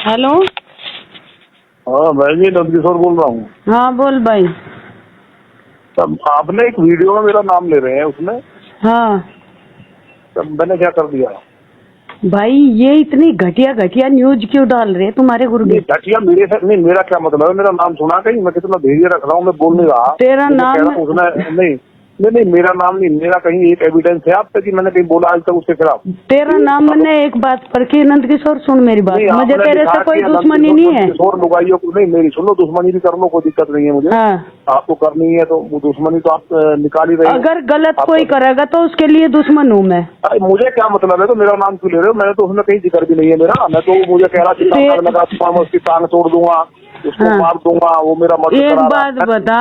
Hello. हाँ भाई जी नंदकिशोर बोल रहा हूँ। हाँ बोल भाई। तब आपने एक वीडियो में मेरा नाम ले रहे हैं उसमें। हाँ तब मैंने क्या कर दिया? भाई ये इतनी घटिया घटिया न्यूज क्यों डाल रहे तुम्हारे गुरुजी? घटिया मेरे से नहीं, मेरा क्या मतलब है? मेरा नाम सुना कहीं? मैं कितना धैर्य रख रहा हूँ, मैं बोल नहीं रहा। तेरा नाम उसने नहीं मेरा नाम नहीं, मेरा कहीं एक एविडेंस है आप पे कि मैंने कहीं बोला आज तक उसके खिलाफ? तेरा नाम मैंने एक बात पर की नंदकिशोर, सुन मेरी बात, मुझे तेरे से कोई दुश्मनी नहीं है। किशोर लुगाइयों को नहीं, मेरी सुनो, दुश्मनी भी कर लो, कोई दिक्कत नहीं है मुझे। हाँ। आपको करनी है तो वो दुश्मनी तो आप निकाल ही रहे हो। अगर गलत कोई करेगा तो उसके लिए दुश्मन हूँ मैं। मुझे क्या मतलब है? तो मेरा नाम क्यों ले रहे हो? मैंने तो उसमें कहीं जिक्र भी नहीं है मेरा। मैं तो मुझे कह रहा लगा उसकी टांग तोड़ दूंगा, उसको मार दूंगा, वो मेरा मदद एक बात बता,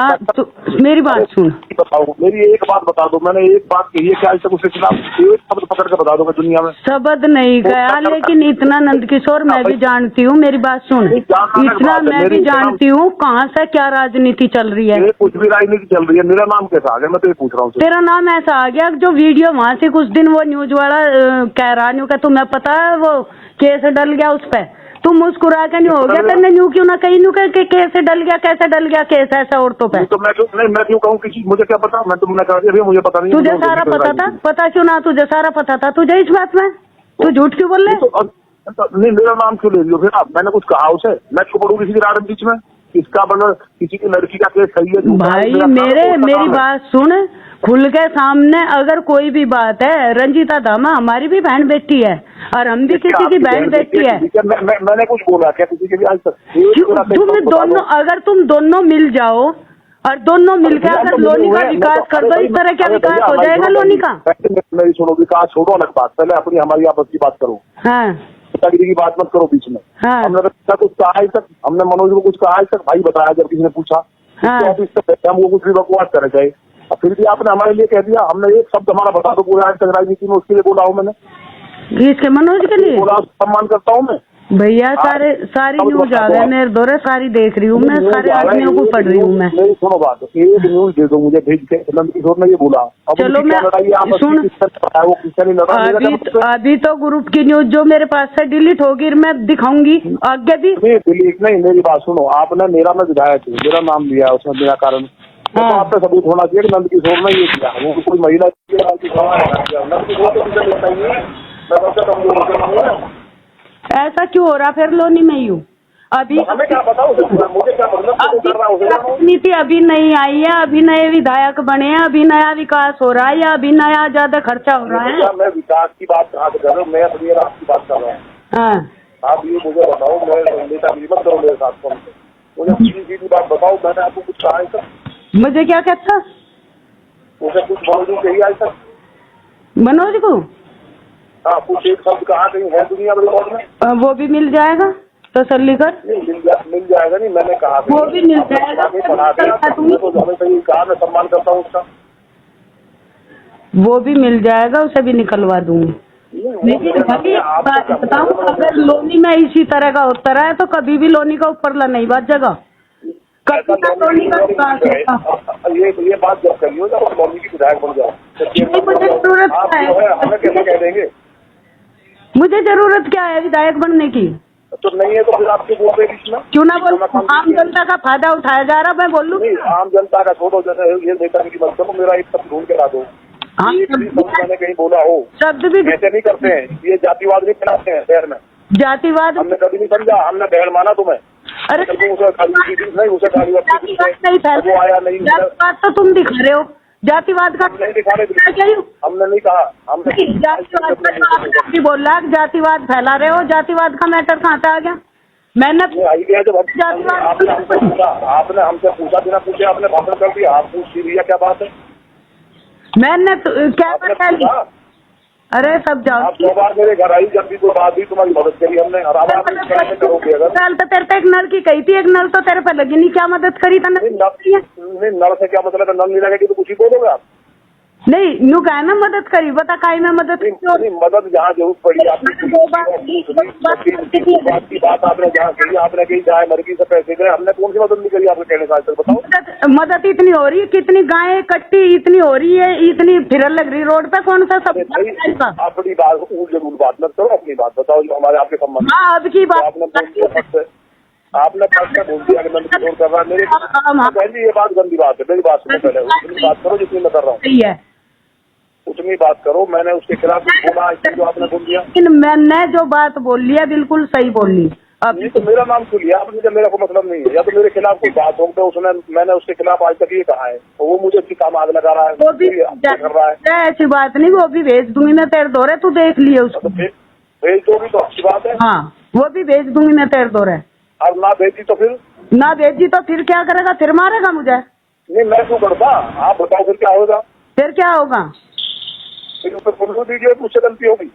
मेरी बात सुन। बताओ, मेरी एक बात बता दो। मैंने एक बात कही है कि आज तक उसके खिलाफ एक शब्द पकड़ कर बता दो दुनिया में। शब्द नहीं गया, लेकिन इतना नंदकिशोर मैं भी जानती हूँ, मेरी बात सुन, इतना मैं भी जानती हूँ कहाँ से क्या राजनीति चल रही है। कुछ भी राजनीति चल रही है, मेरा नाम कैसा आ गया? मैं तो ये पूछ रहा हूँ। तेरा नाम ऐसा आ गया जो वीडियो वहाँ से कुछ दिन वो न्यूज वाला कह रहा नहीं का, तुम्हें पता है वो केस डल गया उस पर, तुम मुस्कुरा के नहीं हो गया? तेने न्यू क्यों ना कहीं न्यू के कैसे डल गया, कैसे डल गया केस ऐसा औरतों पे? तो मैं क्यों कहूँ किसी? मुझे क्या पता? मैं तुमने कहा दिया, मुझे पता नहीं। तुझे सारा पता था? पता क्यों ना? तुझे सारा पता था तुझे इस बात में? तू झूठ क्यों बोल रहे? नहीं, मेरा नाम क्यों ले लियो फिर आप? मैंने कुछ कहा उसे? मैं क्यों पढ़ू किसी के रात बीच में? किसका बना? किसी की लड़की का केस सही है भाई? मेरी बात सुन खुल के सामने। अगर कोई भी बात है, रंजीता दामा हमारी भी बहन बेटी है और हम भी किसी की बहन बेटी है। मैंने कुछ बोला क्या किसी के भी आज तक? तुम दोनों, अगर तुम दोनों मिल जाओ और दोनों मिलकर अगर लोनी का विकास कर दो, इस तरह क्या विकास हो जाएगा लोनी का? मेरी सुनो, विकास छोड़ो अलग बात, पहले अपनी हमारी आपस की बात करो। हाँ, की बात मत करो बीच में। हाँ। हमने कुछ कहा आज तक? हमने मनोज को कुछ कहा आज तक? भाई बताया जब किसी ने पूछा। हाँ। तो हम वो कुछ भी बकवास करे जाए, और फिर भी आपने हमारे लिए कह दिया। हमने एक शब्द हमारा बता दो पूरा आज तक राजनीति में, उसके लिए बोला हूँ मैंने। इसके मनोज के लिए बोला, सम्मान करता हूँ मैं भैया। सारी न्यूज आ गए मेरे दौरे, सारी देख रही हूँ मैं, सारे आदमियों को पढ़ रही हूँ मैं। मेरी सुनो बात, एक न्यूज दे दो मुझे भेज के। नंदकिशोर ने ये बोला। चलो मैं सुन, अभी तो ग्रुप की न्यूज जो मेरे पास से डिलीट होगी मैं दिखाऊंगी आगे भी। डिलीट नहीं, मेरी बात सुनो। आपने मेरा में विधायक है, मेरा नाम लिया उसमें बिना कारण। तो आपका सबूत होना चाहिए कि नंदकिशोर ने ये किया। वो कोई महिला ऐसा क्यों हो रहा फिर लोनी में यूँ? अभी हमें क्या बताओ, मुझे क्या राजनीति अभी नहीं आई है, अभी नए विधायक बने हैं, अभी नया विकास हो रहा है या अभी नया ज्यादा खर्चा हो रहा है? मैं विकास की बात कहाँ से कर रहा हूँ? मैं अपनी आपकी बात कर रहा हूँ। हाँ, आप ये मुझे बताओ, मैं नेतागिरी मत करो मेरे साथ। मुझे सीधी बात बताओ, मैंने आपको कुछ कहा है सर? मुझे क्या कहता? मुझे कुछ मनोज चाहिए आज तक? मनोज को हाँ, कुछ एक शब्द कहा कहीं है दुनिया में रिकॉर्ड में? वो भी मिल जाएगा तसल्ली कर। मिल जाएगा नहीं, मैंने कहा वो भी मिल जाएगा। तो हमें सही कहा, मैं सम्मान करता हूँ उसका। वो भी मिल जाएगा, उसे भी निकलवा दूंगी। लेकिन बताऊँ, अगर लोनी में इसी तरह का होता रहा है तो कभी भी लोनी का ऊपर नहीं बचेगा। लोनी का ये बात जब करिए जब लोनी की विधायक बन जाओ, मुझे जरूरत क्या है? हमें कैसे कह देंगे? मुझे जरूरत क्या है विधायक बनने की? तो नहीं है तो फिर आपके बोल रहे इसमें क्यों ना बोल? आम जनता का फायदा उठाया जा रहा, मैं बोलूँ? आम जनता का छोड़ो, जैसे ये नेता की मत करो। मेरा एक शब्द ढूंढ के ला दो। मैंने कहीं बोला हो शब्द भी ऐसे नहीं करते हैं, ये जातिवाद नहीं फैलाते हैं शहर में। जातिवाद हमने कभी नहीं समझा, हमने बहन माना तुम्हें। अरे उसे आया नहीं, जातिवाद तो तुम दिखा रहे हो, जातिवाद का नहीं दिखा रहे। हमने नहीं कहा, हमने जातिवाद भी बोल रहा, जातिवाद फैला रहे हो। जातिवाद का मैटर कहाँ से आ गया? मैंने जब आपने हमसे पूछा बिना पूछे आपने भाषण कर दिया। आप पूछ लिया क्या बात है? मैंने क्या पता? अरे सब जाओ। आप 2 बार मेरे घर आई, जब भी कोई बात हुई तुम्हारी मदद करी हमने। और आप करोगे अगर तो तेरे पे एक नल की कही थी, एक नल तो तेरे पे लगी नहीं, क्या मदद करी था? नहीं, नल से क्या मतलब है? नल नहीं लगेगी तो कुछ ही बोलोगे आप? नहीं न्यू कहा ना मदद करी, बता काई में मदद नहीं, मदद जहाँ जरूरत पड़ी आपकी बात की बात आपने जहाँ कही, आपने कही गाय मर गई से पैसे गए, हमने कौन सी मदद नहीं करी आपके कहने का, बताओ। मदद इतनी हो रही है, कितनी गायें कट्टी इतनी हो रही है, इतनी फिर लग रही रोड पे, कौन सा सब अपनी बात जरूर बात मत करो, अपनी बात बताओ जो हमारे आपके संबंध। हाँ अब की बात आपने फर्स्ट बोल दिया कि मैं इग्नोर कर रहा है मेरे पहले, ये बात गंदी बात है, मेरी बात सुनो पहले, उतनी बात करो जितनी मैं कर रहा हूँ, सही है उतनी बात करो। मैंने उसके खिलाफ बोला जो आपने बोल दिया, मैंने जो बात बोल लिया बिल्कुल सही बोल ली। अब नहीं तो मेरा नाम क्यों लिया आपने, जब मेरा कोई मतलब नहीं है, या तो मेरे खिलाफ कोई बात हो तो उसने, मैंने उसके खिलाफ आज तक ये कहा है, तो वो मुझे उसकी काम आग लगा रहा है, वो भी कर रहा है। ऐसी बात नहीं, वो भी भेज दूंगी मैं तेरे दौरे, तू देख लिए उसको। भेज दोगी तो अच्छी बात है। हाँ वो भी भेज दूंगी मैं तेरे दौरे। अब ना भेजी तो फिर, ना भेजी तो फिर क्या करेगा, फिर मारेगा मुझे। नहीं मैं क्यों करता, आप बताओ फिर क्या होगा, फिर क्या होगा, फिर ऊपर फोटो दीजिए, मुझसे गलती होगी।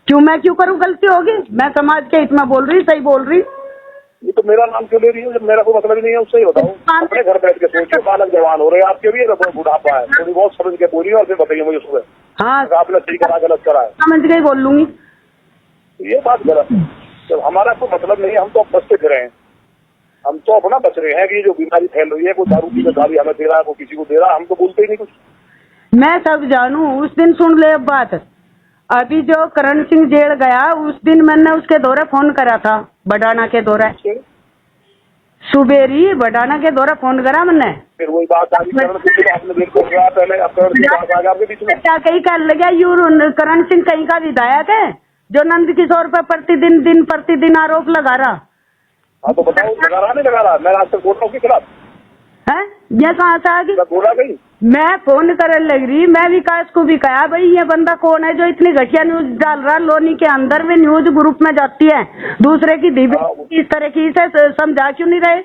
क्यों मैं क्यों करूँ, गलती होगी, मैं समाज के हित में बोल रही, सही बोल रही। ये तो मेरा नाम क्यों ले रही है, जब मेरा कोई मतलब ही नहीं है, उससे ही बताओ। अपने घर बैठ के सोचिए, बालक जवान हो रहे हैं आपके भी, बुढ़ापा है, थोड़ी बहुत समझ के बोलिए और फिर बताइए मुझे सुबह। हाँ आपने सही करा गलत करा है, समझ के ही बोल लूंगी। ये बात गलत है, जब हमारा कोई मतलब नहीं है, हम तो अब बचते फिर रहे हैं, हम तो अपना बच रहे हैं कि जो बीमारी फैल रही है, कोई दारू की गाली हमें दे रहा है, कोई किसी को दे रहा है, हम तो बोलते ही नहीं कुछ। मैं सब जानू, उस दिन सुन ले अब बात। अभी जो करण सिंह जेल गया उस दिन मैंने उसके दौरे फोन करा था, बडाना के दौरे, सुबेरी बडाना के दौरे फोन करा मैंने। फिर वही बात आ गई, आपने देखो पहले आपके बीच में क्या कहीं कर लगा, यू करण सिंह कहीं का विधायक है जो नंद किशोर पर दिन प्रतिदिन आरोप लगा रहा। हाँ तो बताओ, लगा रहा नहीं लगा रहा, मैं आज तक बोल रहा हूँ के खिलाफ है, ये कहाँ से आ गई, बोला नहीं। मैं फोन करने लग रही, मैं विकास को भी कहा भाई ये बंदा कौन है जो इतनी घटिया न्यूज डाल रहा, लोनी के अंदर में न्यूज ग्रुप में जाती है, दूसरे की दीदी इस तरह की से समझा क्यों नहीं रहे।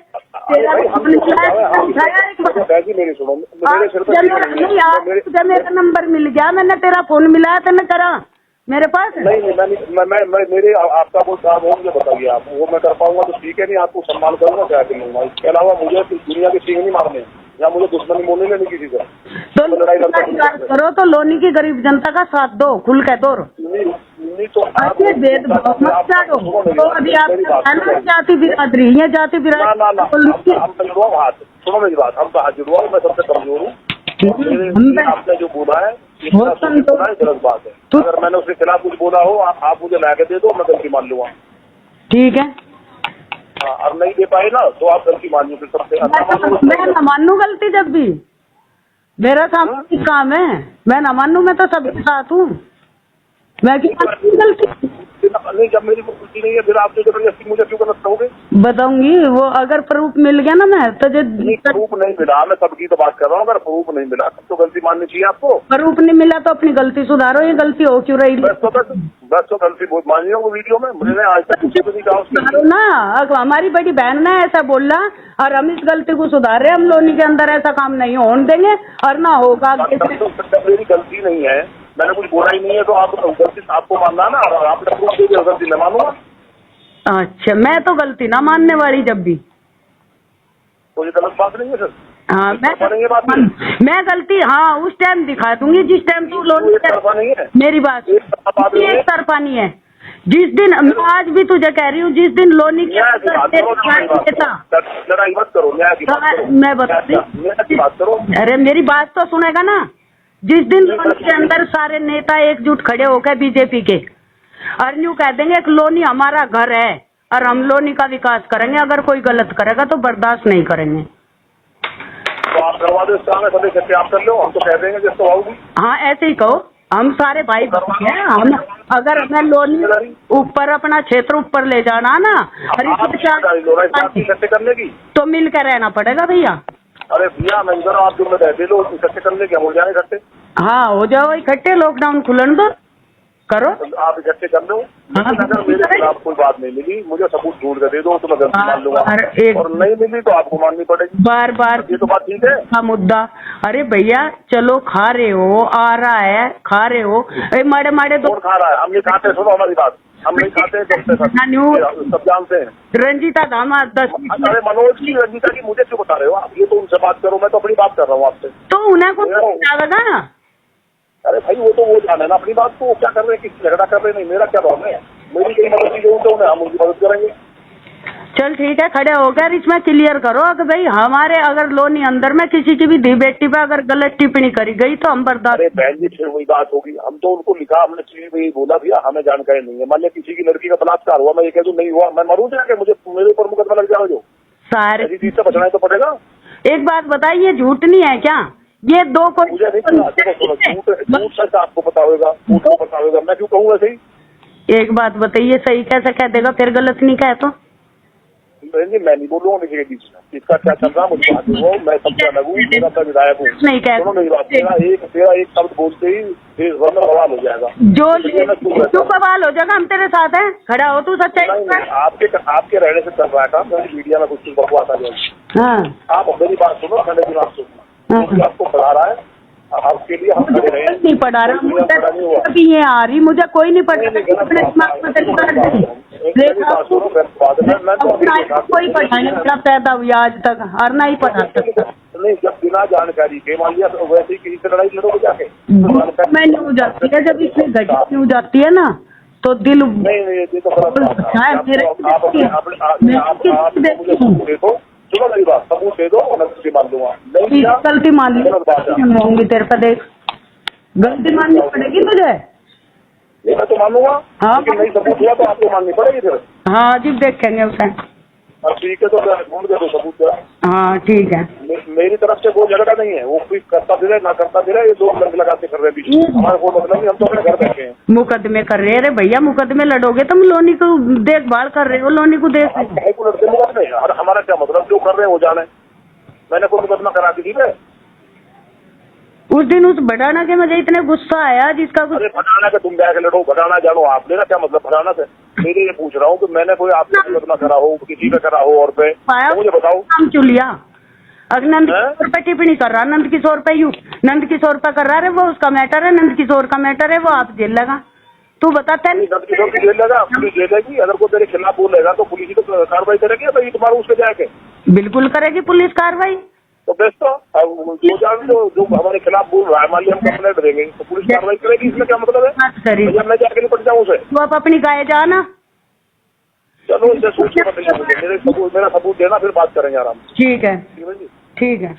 जब मेरा नंबर मिल गया, मैंने तेरा फोन मिलाया तो मैं करा मेरे पास नहीं, मैं मेरे आपका वो काम हो, मुझे बताइए आप, वो मैं कर पाऊंगा तो ठीक है, नहीं आपको सम्मान करूंगा क्या करूंगा, इसके अलावा मुझे दुनिया के सींग नहीं मारने या मुझे दुश्मनी बोलने नहीं किसी से, तो लड़ाई करो तो लोनी की गरीब जनता का साथ दो, खुल के दो। नहीं तो भेदभाव मत चाहो, तो अभी आप जाति बिरादरी, ये जाति बिरादरी हाथ सुनो मेरी बात, हम तो हाथ जुड़वा, मैं सबसे कमजोर हूँ, आपने जो बोला है गलत बात है, अगर मैंने उसके खिलाफ कुछ बोला हो आप मुझे ला के दे दो, मैं गलती मान लूंगा, ठीक है। हाँ, अब नहीं दे पाए ना तो आप गलती मान लो, फिर सबसे मैं न मानू गलती, जब भी मेरा सामाजिक काम है मैं न मानू, मैं तो सबके साथ हूँ, मैं क्यों गलती नहीं, जब मेरी कोई गलती नहीं है फिर आप जो जबरदस्ती मुझे क्यों गलत कहोगे। बताऊंगी वो, अगर प्रूफ मिल गया ना मैं तो प्रूफ नहीं मिला, मैं सबकी तो बात कर रहा हूँ, अगर प्रूफ नहीं मिला तो गलती माननी चाहिए आपको। प्रूफ नहीं मिला तो अपनी गलती सुधारो, ये गलती हो क्यों रही। बस तो गलती बहुत मान लिया वो वीडियो में, मुझे आज तक कुछ नहीं कहा उसने ना, हमारी बड़ी बहन ने ऐसा बोला और हम इस गलती को सुधार रहे, हम लोनी के अंदर ऐसा काम नहीं होने देंगे और ना होगा। मेरी गलती नहीं है, मैंने कुछ बोला ही नहीं है, तो आप गलती आपको मानना ना, आपने प्रूफ दे दिया, गलती मैं मानूंगा। अच्छा, मैं तो गलती ना मानने वाली, जब भी कोई गलत बात नहीं है सर। हाँ मैं गलती हाँ उस टाइम दिखा दूंगी जिस टाइम तू लोन, मेरी बात एक तरफा नहीं है, जिस दिन मैं आज भी तुझे कह रही हूँ, जिस दिन लोनी की लड़ाई मत करो, मैं बता, अरे मेरी बात तो सुनेगा ना, जिस दिन लोनी के अंदर सारे नेता एकजुट खड़े होकर बीजेपी के और यूँ कह देंगे कि लोनी हमारा घर है और हम लोनी का विकास करेंगे, अगर कोई गलत करेगा तो बर्दाश्त नहीं करेंगे। तो आप करवा दो, सत्य आप कर लो, हम तो कह देंगे जिसको आओगी। हाँ ऐसे ही कहो, हम सारे भाई हैं, हम अगर मैं लोनी ऊपर अपना क्षेत्र ऊपर ले जाना ना करने की तो मिल कर रहना पड़ेगा भैया। अरे भैया मैं इधर आप जो मैं रहते लो इकट्ठे करने के हो जाए इकट्ठे। हाँ हो जाओ इकट्ठे, लॉकडाउन खुलन दो, करो आप इकट्ठे कर लो। अगर मेरे खिलाफ कोई बात नहीं मिली, मुझे सबूत ढूंढ कर दे दो तो मैं गलती मान लूंगा, और नहीं मिली तो आपको माननी पड़ेगी। बार बार ये तो बात ठीक है। हाँ मुद्दा, अरे भैया चलो खा रहे हो, आ रहा है खा रहे हो, माड़े माड़े दो खा रहा है, हम नहीं खाते, सुनो हमारी बात, हम नहीं खाते, सब जानते हैं। रंजीता धामा 10। अरे मनोज की रंजीता की मुझे क्यों बता रहे हो आप, ये तो उनसे बात करो, मैं तो अपनी बात कर रहा हूँ आपसे। तो उन्हें को जाएगा ना, अरे भाई वो तो वो जाने ना अपनी बात को, वो क्या कर रहे हैं, किस झगड़ा कर रहे हैं, नहीं मेरा क्या प्रॉब्लम है, मेरी कहीं मदद की जरूरत है उन्हें, हम उनकी मदद करेंगे। चल ठीक है, खड़े होकर इसमें क्लियर करो कि भाई हमारे अगर लोनी अंदर में किसी की भी दी बेटी पे अगर गलत टिप्पणी करी गई तो हम बर्दाश्त। अरे बहन जी फिर वही बात होगी, हम तो उनको लिखा, हमने चीज भी बोला भैया हमें जानकारी नहीं है, मान लिया किसी की लड़की का बलात्कार हुआ, मैं ये कह दूं नहीं हुआ, मैं मरूं जाके, मुझे मेरे ऊपर मुकदमा लग जाएगा, जो सारे ऐसी चीज से बचना है तो पड़ेगा। एक बात बताइए, झूठ नहीं है क्या ये दो को? मुझे नहीं पता, झूठ सच आपको पता होगा, झूठ को पता होगा, मैं क्यों कहूँ ऐसे ही। एक बात बताइए, सही कैसे कह देगा फिर गलत नहीं कहे तो? मैं नहीं बोलूंगा किसी के बीच में, इसका क्या चल रहा मुझे बात हो, मैं सबसे अलग हूँ, मेरा तो विधायक हूँ, नहीं कह सुनो मेरी बात, तेरा एक शब्द बोलते ही देश भर में बवाल हो जाएगा, जो बवाल हो जाएगा हम तेरे साथ हैं, खड़ा हो तू सच्चाई। आपके रहने से चल रहा था, मेरी मीडिया में कुछ बकवास आ जाएगी। आप मेरी बात सुनो, खंडे की बात सुनो, आपको पढ़ा रहा है, आपके लिए हम खड़े रहे नहीं पढ़ा रहा, मुझे ये आ रही, मुझे कोई नहीं पढ़ा, कोई पढ़ा नहीं पड़ा पैदा हुई आज तक, और ना ही पढ़ा सकता नहीं, जब बिना जानकारी के मान लिया तो वैसे ही किसी से लड़ाई लड़ोगे जाके, मैं न्यूज आती है, जब इसमें घटी न्यूज आती है ना तो दिल नहीं ये तो देखो, सुनो मेरी बात, सबूत दे दो और मैं गलती मान लूंगा, नहीं गलती मान लूंगी तेरे पर, देख गलती माननी पड़ेगी तुझे, ये मैं तो मानूंगा, लेकिन नहीं सबूत हुआ तो आपको माननी पड़ेगी फिर। हाँ जी देखेंगे उसे, ठीक है तो ढूंढ दे दो सबूत। हाँ ठीक है, मेरी तरफ से कोई झगड़ा नहीं है, वो कोई करता फिरे ना करता फिरे, ये दो लग लगाते कर रहे हैं बीच, हमारा कोई मतलब नहीं, हम तो अपने घर बैठे हैं। मुकदमे कर रहे हैं, अरे भैया मुकदमे लड़ोगे तुम, लोनी को देखभाल कर रहे हो, लोनी को देख भाई को लड़ते मुकदमे, और हमारा क्या मतलब, जो कर रहे हैं वो जाने, मैंने कोई मुकदमा करा दी थी। उस दिन उस भटाना के मुझे इतने गुस्सा आया जिसका कुछ। अरे भटाना के तुम जाके लड़ो, भटाना जानो आप, लेना क्या मतलब भटाना से, मेरे ये पूछ रहा हूँ कि मैंने कोई आपसे मुकदमा करा हो, किसी पे करा हो और पे, तो मुझे बताओ। हम चुलिया अगर नंद किशोर पे टिप्पणी कर रहा, नंद किशोर पे यू नंद किशोर पे कर रहा है, वो उसका मैटर है, नंद किशोर का मैटर है, वो आप जेल लगा, तू बताता है। नंद किशोर की जेल लगा, पुलिस जेलेगी, अगर कोई तेरे खिलाफ बोलेगा तो पुलिस तो कार्रवाई करेगी, तो तुम्हारा उसके जाके बिल्कुल करेगी पुलिस कार्रवाई, तो बेस्ट तो जो हमारे खिलाफ बोल रहा है, मान लिया हम कंप्लेंट देंगे तो पुलिस कार्रवाई करेगी, इसमें क्या मतलब है, जब मैं जाके निपट जाऊँ उसे, तू आप अपनी गाय जाना। चलो इसे सोच के बताइए मुझे, मेरा सबूत देना, फिर बात करेंगे आराम से। ठीक है ठीक है।